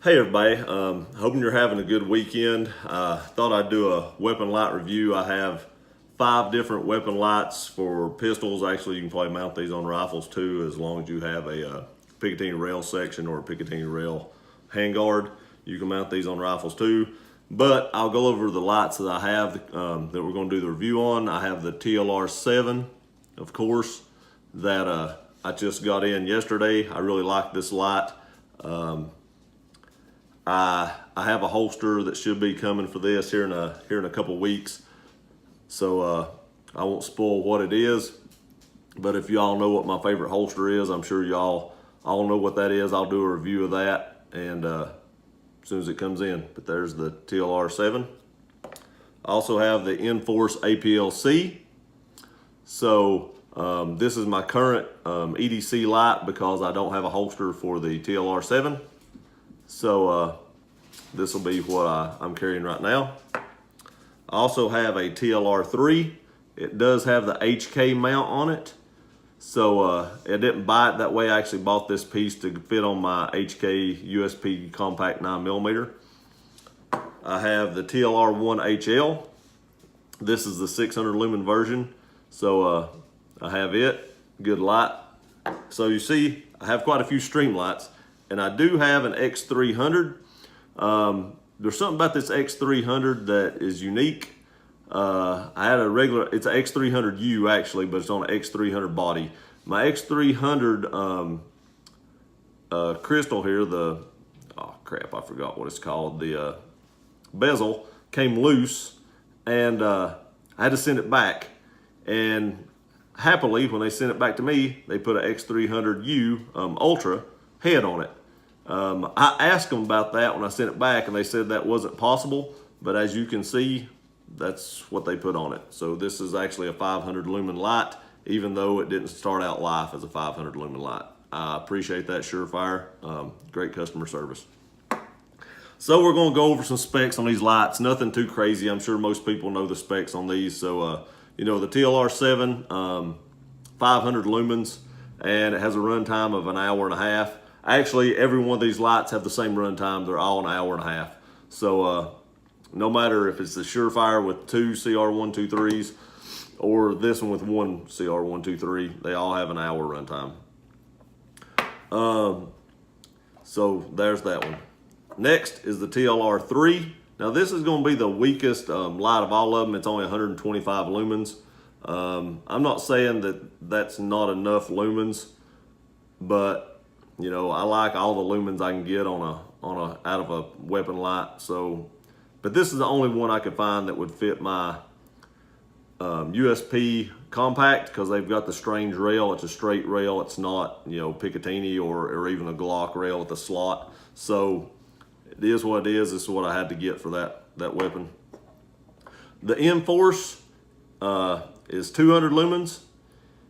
Hey everybody, hoping you're having a good weekend. Thought I'd do a weapon light review. I have 5 different weapon lights for pistols. Actually, you can probably mount these on rifles too, as long as you have a Picatinny rail section or a Picatinny rail handguard. You can mount these on rifles too. But I'll go over the lights that I have that we're going to do the review on. I have the TLR-7, of course, that I just got in yesterday. I really like this light. I have a holster that should be coming for this here in a couple weeks, so I won't spoil what it is. But if y'all know what my favorite holster is, I'm sure y'all all know what that is. I'll do a review of that and as soon as it comes in. But there's the TLR-7. I also have the Enforce APLC. So this is my current EDC light because I don't have a holster for the TLR-7. So this will be what I'm carrying right now. I also have a TLR-3. It does have the HK mount on it. So it didn't buy it that way. I actually bought this piece to fit on my HK USP compact 9mm. I have the TLR-1HL. This is the 600 lumen version. So I have it, good light. So you see, I have quite a few Streamlights. And I do have an X300. There's something about this X300 that is unique. I had a regular, it's an X300U actually, but it's on an X300 body. My X300 crystal here, oh crap, I forgot what it's called. The bezel came loose and I had to send it back. And happily, when they sent it back to me, they put an X300U Ultra head on it. I asked them about that when I sent it back, and they said that wasn't possible, but as you can see, that's what they put on it. So this is actually a 500 lumen light, even though it didn't start out life as a 500 lumen light. I appreciate that, Surefire. Great customer service. So we're going to go over some specs on these lights. Nothing too crazy. I'm sure most people know the specs on these. So, you know, the TLR-7, 500 lumens, and it has a runtime of 1.5 hours. Actually, every one of these lights have the same runtime. They're all 1.5 hours. So no matter if it's the Surefire with 2 CR123s or this one with 1 CR123, they all have 1 hour runtime. So there's that one. Next is the TLR-3. Now this is going to be the weakest light of all of them. It's only 125 lumens. I'm not saying that that's not enough lumens, but you know, I like all the lumens I can get out of a weapon light. So, but this is the only one I could find that would fit my USP compact, because they've got the strange rail. It's a straight rail. It's not, you know, Picatinny or even a Glock rail with a slot. So it is what it is. This is what I had to get for that weapon. The Enforce is 200 lumens.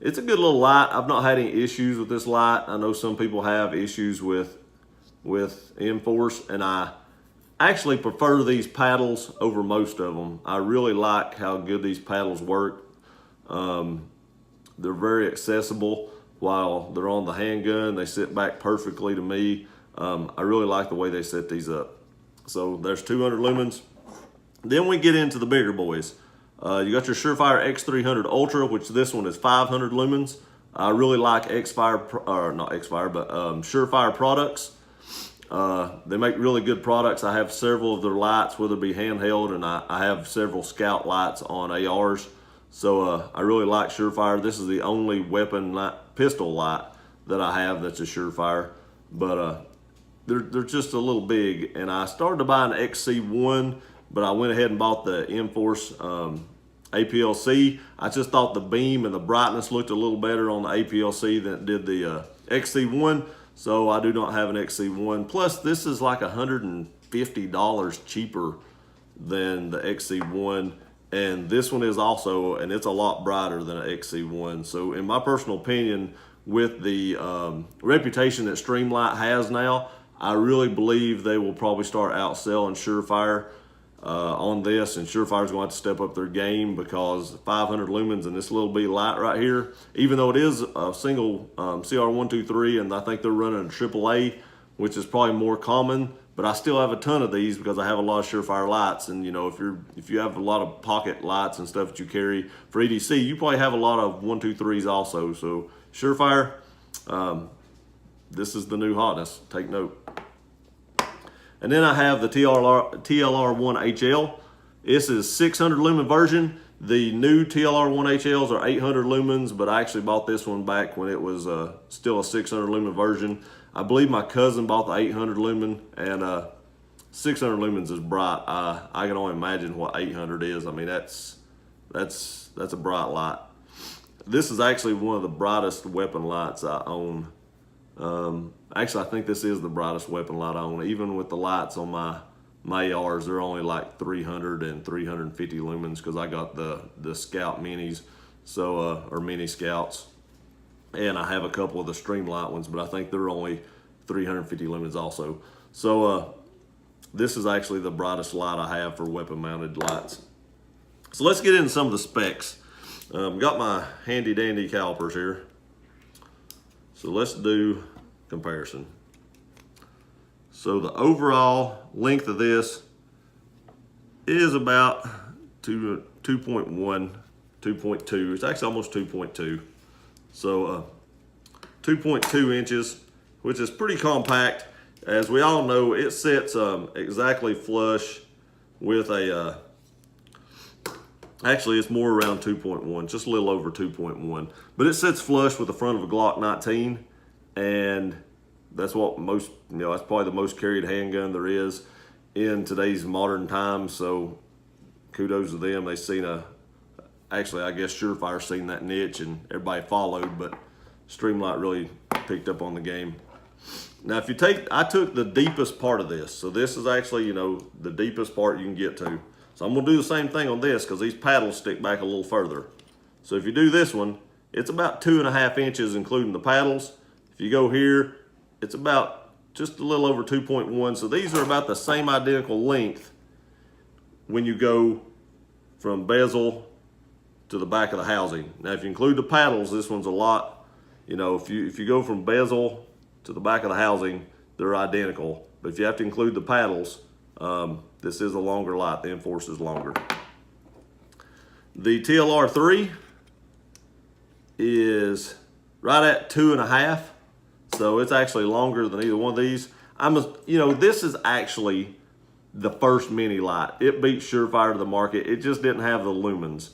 It's a good little light. I've not had any issues with this light. I know some people have issues with Enforce, and I actually prefer these paddles over most of them. I really like how good these paddles work. They're very accessible while they're on the handgun. They sit back perfectly to me. I really like the way they set these up. So there's 200 lumens. Then we get into the bigger boys. You got your Surefire X300 Ultra, which this one is 500 lumens. I really like Surefire products. They make really good products. I have several of their lights, whether it be handheld, and I have several Scout lights on ARs. So I really like Surefire. This is the only weapon pistol light that I have that's a Surefire, but they're just a little big. And I started to buy an XC1, but I went ahead and bought the Enforce APLC. I just thought the beam and the brightness looked a little better on the APLC than it did the XC1. So I do not have an XC1. Plus, this is like $150 cheaper than the XC1. And this one is also, and it's a lot brighter than an XC1. So in my personal opinion, with the reputation that Streamlight has now, I really believe they will probably start outselling Surefire on this, and Surefire's going to have to step up their game, because 500 lumens and this little bitty light right here, even though it is a single CR123, and I think they're running a AAA, which is probably more common but I still have a ton of these because I have a lot of Surefire lights. And you know, if you have a lot of pocket lights and stuff that you carry for EDC, you probably have a lot of 123s also. So Surefire, this is the new hotness. Take note. And then I have the TLR-1 HL. This is 600 lumen version. The new TLR-1 HLs are 800 lumens, but I actually bought this one back when it was still a 600 lumen version. I believe my cousin bought the 800 lumen, and 600 lumens is bright. I can only imagine what 800 is. I mean, that's a bright light. This is actually one of the brightest weapon lights I own. Actually, I think this is the brightest weapon light I own. Even with the lights on my ARs, they're only like 300 and 350 lumens because I got the Scout Minis, so or Mini Scouts, and I have a couple of the Streamlight ones, but I think they're only 350 lumens also. So this is actually the brightest light I have for weapon mounted lights. So let's get into some of the specs. Got my handy dandy calipers here. So let's do comparison. So the overall length of this is about 2.1, 2.2. It's actually almost 2.2. So 2.2 inches, which is pretty compact. As we all know, it sits exactly flush with a, actually it's more around 2.1, just a little over 2.1. But it sits flush with the front of a Glock 19, and that's what most, you know, that's probably the most carried handgun there is in today's modern times. So kudos to them. They seen actually I guess Surefire seen that niche and everybody followed, but Streamlight really picked up on the game. Now if you I took the deepest part of this. So this is actually, you know, the deepest part you can get to. So I'm gonna do the same thing on this because these paddles stick back a little further. So if you do this one, it's about 2.5 inches including the paddles. If you go here, it's about just a little over 2.1. So these are about the same identical length when you go from bezel to the back of the housing. Now, if you include the paddles, this one's a lot, you know, if you go from bezel to the back of the housing, they're identical. But if you have to include the paddles, this is a longer light. The Enforce is longer. The TLR-3 is right at 2.5. So it's actually longer than either one of these. You know, this is actually the first mini light. It beat Surefire to the market. It just didn't have the lumens.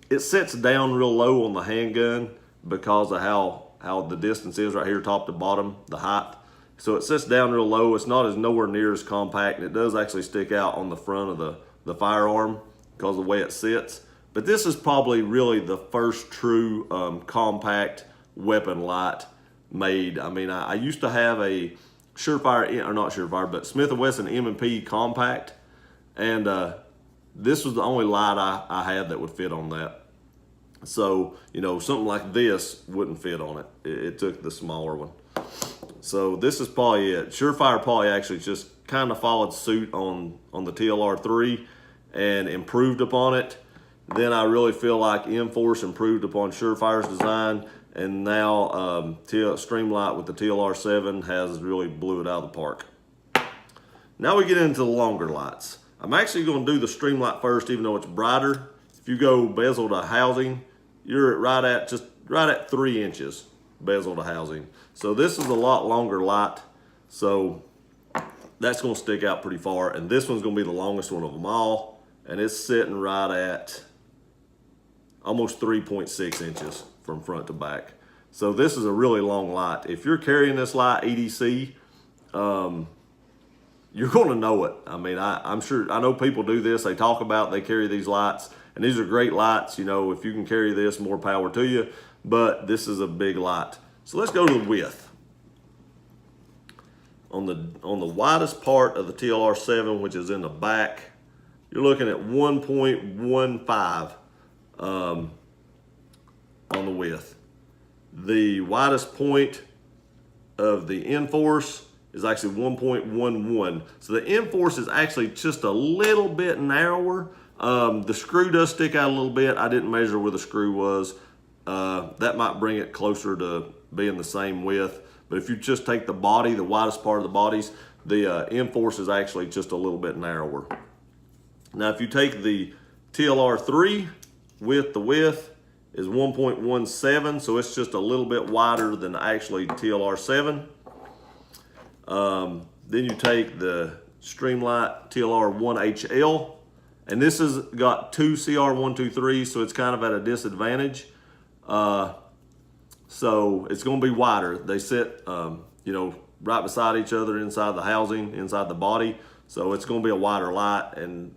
It sits down real low on the handgun because of how the distance is right here, top to bottom, the height. So it sits down real low. It's not nowhere near as compact, and it does actually stick out on the front of the firearm because of the way it sits. But this is probably really the first true compact weapon light made. I mean, I used to have a Surefire, or not Surefire, but Smith & Wesson M&P compact, and this was the only light I had that would fit on that. So, you know, something like this wouldn't fit on it. It took the smaller one. So this is probably it. Surefire probably actually just kind of followed suit on the TLR-3 and improved upon it. Then I really feel like Enforce improved upon Surefire's design, and now Streamlight with the TLR-7 has really blew it out of the park. Now we get into the longer lights. I'm actually going to do the Streamlight first, even though it's brighter. If you go bezel to housing, you're right at 3 inches bezel to housing. So this is a lot longer light, so that's going to stick out pretty far. And this one's going to be the longest one of them all, and it's sitting right at almost 3.6 inches from front to back. So this is a really long light. If you're carrying this light EDC, you're going to know it. I mean, I'm sure, I know people do this. They talk about they carry these lights, and these are great lights. You know, if you can carry this, more power to you. But this is a big light. So let's go to the width. On the widest part of the TLR-7, which is in the back, you're looking at 1.15 on the width. The widest point of the Enforce is actually 1.11. So the Enforce is actually just a little bit narrower. The screw does stick out a little bit. I didn't measure where the screw was. That might bring it closer to being the same width. But if you just take the body, the widest part of the bodies, The Enforce is actually just a little bit narrower. Now, if you take the TLR-3 with the width is 1.17, so it's just a little bit wider than actually TLR-7. Then you take the Streamlight TLR-1HL, and this has got two CR123, so it's kind of at a disadvantage. So it's going to be wider. They sit, you know, right beside each other inside the housing, inside the body. So it's going to be a wider light, and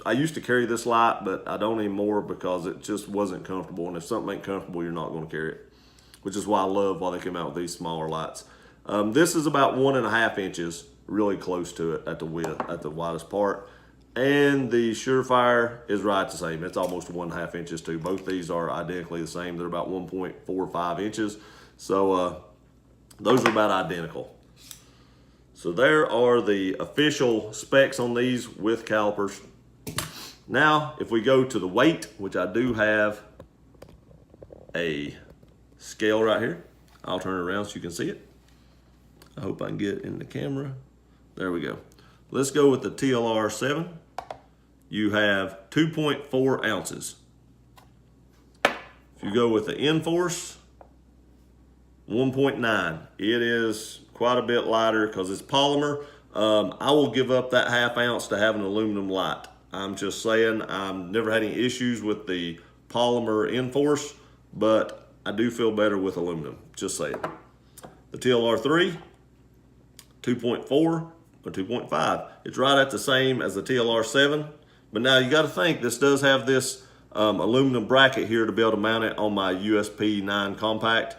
I used to carry this light, but I don't anymore because it just wasn't comfortable. And if something ain't comfortable, you're not going to carry it, which is why I love why they came out with these smaller lights. This is about 1.5 inches, really close to it at the width, at the widest part. And the Surefire is right the same. It's almost 1.5 inches too. Both these are identically the same. They're about 1.45 inches. So those are about identical. So there are the official specs on these with calipers. Now, if we go to the weight, which I do have a scale right here. I'll turn it around so you can see it. I hope I can get it in the camera. There we go. Let's go with the TLR-7. You have 2.4 ounces. If you go with the Enforce, 1.9. It is quite a bit lighter because it's polymer. I will give up that 1/2 ounce to have an aluminum light. I'm just saying, I've never had any issues with the polymer Enforce, but I do feel better with aluminum, just saying. The TLR-3, 2.4 or 2.5. It's right at the same as the TLR-7, but now you got to think this does have this aluminum bracket here to be able to mount it on my USP 9 compact.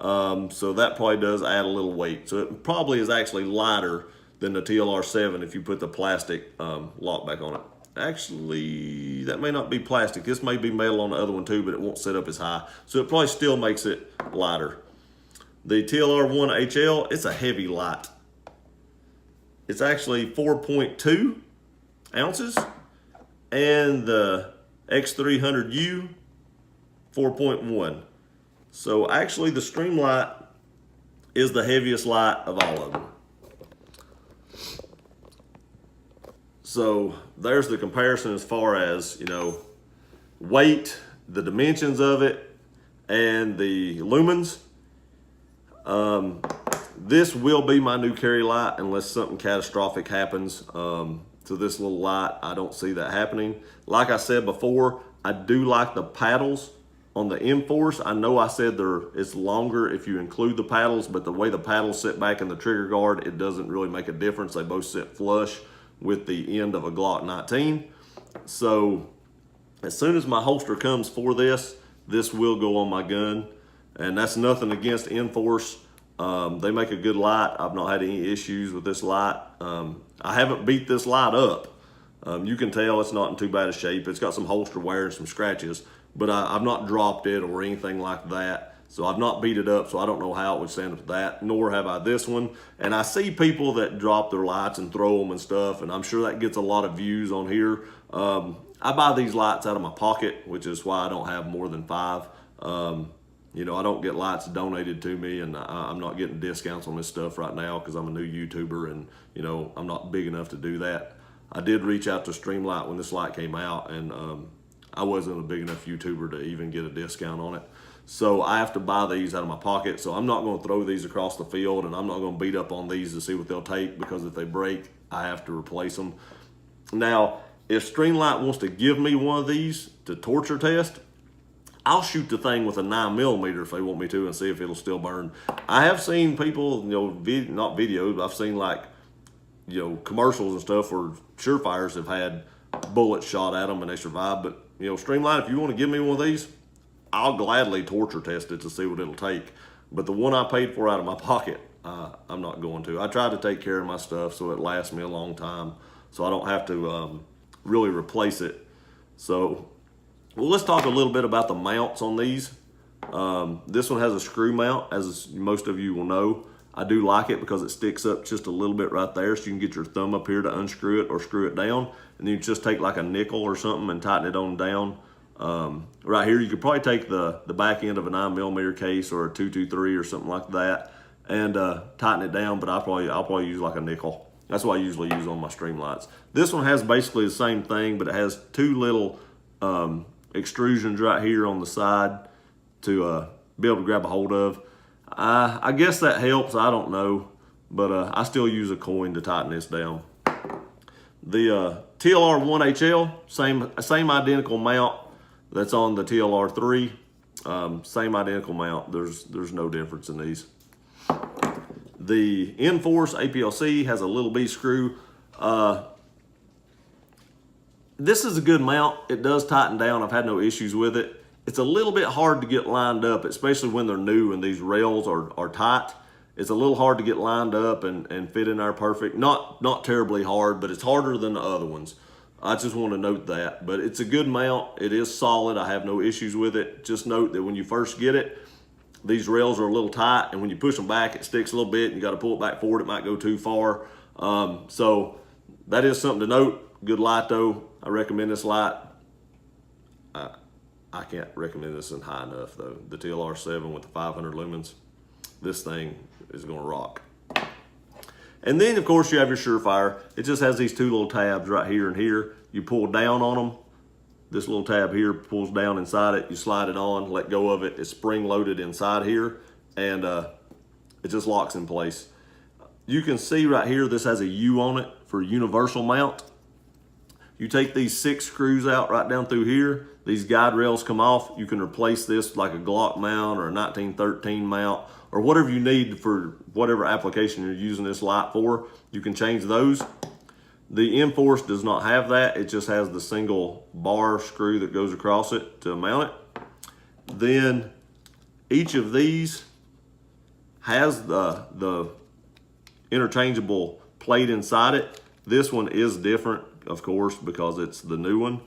So that probably does add a little weight. So it probably is actually lighter than the TLR-7 if you put the plastic lock back on it. Actually, that may not be plastic. This may be metal on the other one too, but it won't sit up as high. So it probably still makes it lighter. The TLR-1HL, it's a heavy light. It's actually 4.2 ounces. And the X300U, 4.1. So actually the Streamlight is the heaviest light of all of them. So there's the comparison as far as, you know, weight, the dimensions of it, and the lumens. This will be my new carry light unless something catastrophic happens to this little light. I don't see that happening. Like I said before, I do like the paddles on the Enforce. I know I said it's longer if you include the paddles, but the way the paddles sit back in the trigger guard, it doesn't really make a difference. They both sit flush with the end of a Glock 19. So as soon as my holster comes for this, this will go on my gun. And that's nothing against Enforce. They make a good light. I've not had any issues with this light. I haven't beat this light up. You can tell it's not in too bad a shape. It's got some holster wear and some scratches, but I've not dropped it or anything like that. So I've not beat it up, so I don't know how it would stand up to that, nor have I this one. And I see people that drop their lights and throw them and stuff, and I'm sure that gets a lot of views on here. I buy these lights out of my pocket, which is why I don't have more than 5. You know, I don't get lights donated to me, and I'm not getting discounts on this stuff right now because I'm a new YouTuber, and, you know, I'm not big enough to do that. I did reach out to Streamlight when this light came out, and I wasn't a big enough YouTuber to even get a discount on it. So I have to buy these out of my pocket. So I'm not going to throw these across the field, and I'm not going to beat up on these to see what they'll take, because if they break, I have to replace them. Now, if Streamlight wants to give me one of these to torture test, I'll shoot the thing with a 9mm if they want me to and see if it'll still burn. I have seen people, you know, not videos, but I've seen, like, you know, commercials and stuff where Surefires have had bullets shot at them and they survived. But, you know, Streamlight, if you want to give me one of these, I'll gladly torture test it to see what it'll take. But the one I paid for out of my pocket, I'm not going to. I try to take care of my stuff so it lasts me a long time, so I don't have to really replace it. So, well, let's talk a little bit about the mounts on these. This one has a screw mount, as most of you will know. I do like it because it sticks up just a little bit right there, so you can get your thumb up here to unscrew it or screw it down. And then you just take like a nickel or something and tighten it on down. Right here, you could probably take the back end of a 9mm case or a 223 or something like that and tighten it down, but I'll probably use like a nickel. That's what I usually use on my Streamlights. This one has basically the same thing, but it has two little extrusions right here on the side to be able to grab a hold of. I guess that helps, I don't know, but I still use a coin to tighten this down. The TLR-1HL, same identical mount that's on the TLR-3, same identical mount. There's no difference in these. The Enforce APLC has a little B screw. This is a good mount. It does tighten down. I've had no issues with it. It's a little bit hard to get lined up, especially when they're new and these rails are tight. It's a little hard to get lined up and fit in there perfect. Not terribly hard, but it's harder than the other ones. I just want to note that. But it's a good mount. It is solid. I have no issues with it. Just note that when you first get it, these rails are a little tight, and when you push them back, it sticks a little bit, and you got to pull it back forward. It might go too far. So that is something to note. Good light, though. I recommend this light. I can't recommend this in high enough, though. The TLR-7 with the 500 lumens. This thing is going to rock. And then, of course, you have your Surefire. It just has these two little tabs right here and here. You pull down on them. This little tab here pulls down inside it. You slide it on, let go of it. It's spring loaded inside here, and it just locks in place. You can see right here, this has a U on it for universal mount. You take these 6 screws out right down through here. These guide rails come off. You can replace this like a Glock mount or a 1913 mount or whatever you need for whatever application you're using this light for. You can change those. The Enforce does not have that. It just has the single bar screw that goes across it to mount it. Then each of these has the interchangeable plate inside it. This one is different, of course, because it's the new one.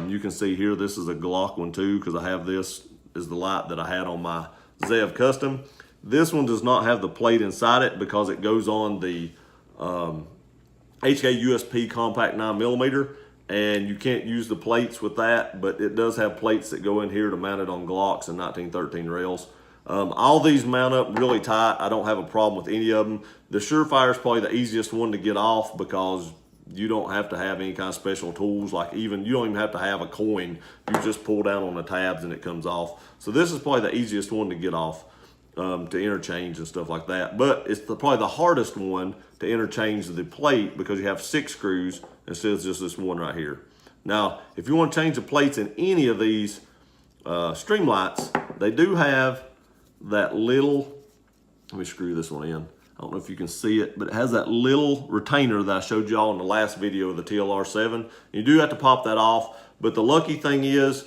You can see here, this is a Glock one too, because I have this is the light that I had on my Zev Custom. This one does not have the plate inside it because it goes on the HK USP compact 9mm, and you can't use the plates with that, but it does have plates that go in here to mount it on Glocks and 1913 rails. All these mount up really tight. I don't have a problem with any of them. The Surefire is probably the easiest one to get off because you don't have to have any kind of special tools. Like you don't even have to have a coin. You just pull down on the tabs and it comes off. So this is probably the easiest one to get off, to interchange and stuff like that. But it's probably the hardest one to interchange the plate because you have 6 screws instead of just this one right here. Now, if you want to change the plates in any of these Streamlights, they do have that little, let me screw this one in. I don't know if you can see it, but it has that little retainer that I showed y'all in the last video of the TLR-7. You do have to pop that off, but the lucky thing is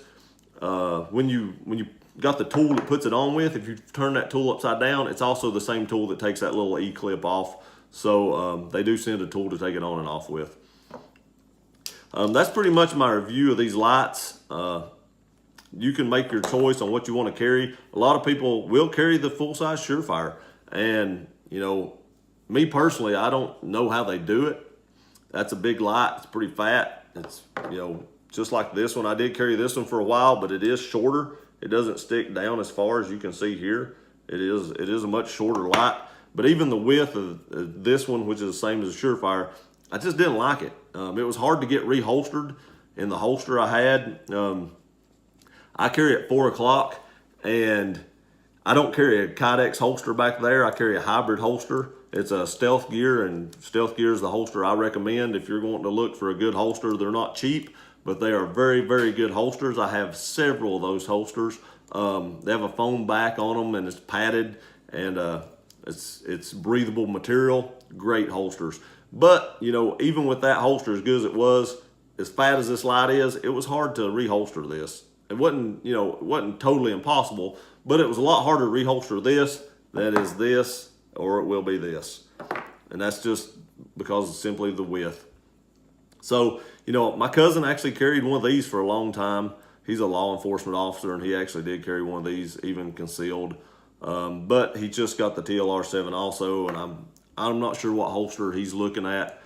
when you got the tool that puts it on with, if you turn that tool upside down, it's also the same tool that takes that little E-clip off. So they do send a tool to take it on and off with. That's pretty much my review of these lights. You can make your choice on what you want to carry. A lot of people will carry the full-size Surefire, and you know, me personally, I don't know how they do it. That's a big light. It's pretty fat. It's, you know, just like this one. I did carry this one for a while, but it is shorter. It doesn't stick down as far as you can see here. It is a much shorter light. But even the width of this one, which is the same as the Surefire, I just didn't like it. It was hard to get reholstered in the holster I had. I carry at 4 o'clock, and I don't carry a Kydex holster back there. I carry a hybrid holster. It's a Stealth Gear, and Stealth Gear is the holster I recommend if you're wanting to look for a good holster. They're not cheap, but they are very, very good holsters. I have several of those holsters. They have a foam back on them, and it's padded, and it's breathable material. Great holsters. But, you know, even with that holster, as good as it was, as fat as this light is, it was hard to reholster this. It wasn't, you know, it wasn't totally impossible, but it was a lot harder to reholster this than is this, or it will be this. And that's just because of simply the width. So, you know, my cousin actually carried one of these for a long time. He's a law enforcement officer, and he actually did carry one of these, even concealed. But he just got the TLR-7 also, and I'm not sure what holster he's looking at.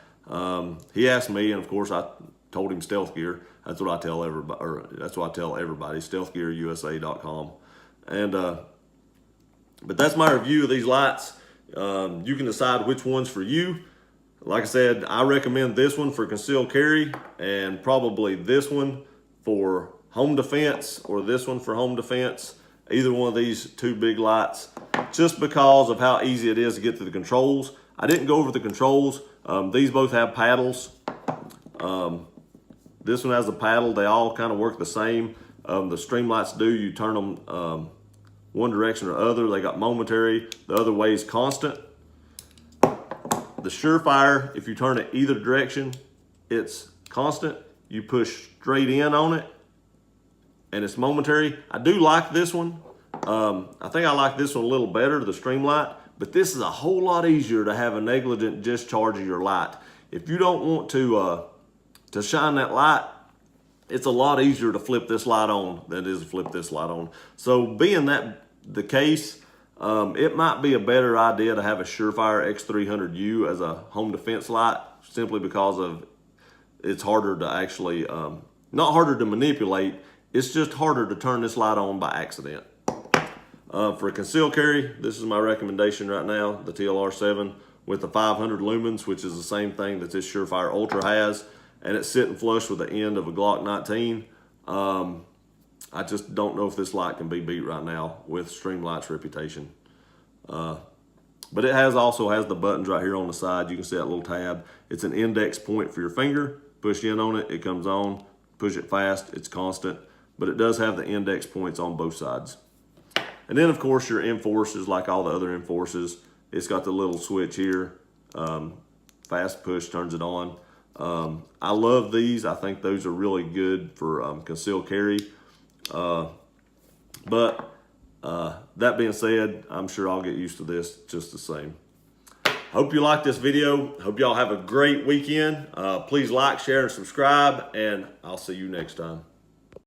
He asked me, and of course I told him Stealth Gear. That's what I tell everybody, or that's what I tell everybody, stealthgearusa.com. And but that's my review of these lights. You can decide which one's for you. like I said, I recommend this one for concealed carry, and probably this one for home defense, or this one for home defense. Either one of these two big lights, just because of how easy it is to get to the controls. I didn't go over the controls. These both have paddles. This one has a paddle. They all kind of work the same. The Streamlights do. You turn them one direction or other. They got momentary. The other way is constant. The Surefire, if you turn it either direction, it's constant. You push straight in on it, and it's momentary. I do like this one. I think I like this one a little better, the Streamlight, but this is a whole lot easier to have a negligent discharge of your light. If you don't want to shine that light, it's a lot easier to flip this light on than it is to flip this light on. So being that the case, it might be a better idea to have a Surefire X300U as a home defense light, simply because of it's harder to actually, not harder to manipulate, it's just harder to turn this light on by accident. For concealed carry, this is my recommendation right now, the TLR-7 with the 500 lumens, which is the same thing that this Surefire Ultra has, and it's sitting flush with the end of a Glock 19. I just don't know if this light can be beat right now with Streamlight's reputation. But it also has the buttons right here on the side. You can see that little tab. It's an index point for your finger. Push in on it, it comes on. Push it fast, it's constant. But it does have the index points on both sides. And then, of course, your enforcers, like all the other enforcers, it's got the little switch here. Fast push turns it on. I love these. I think those are really good for concealed carry. But that being said, I'm sure I'll get used to this just the same. Hope you like this video. Hope y'all have a great weekend. Please like, share, and subscribe, and I'll see you next time.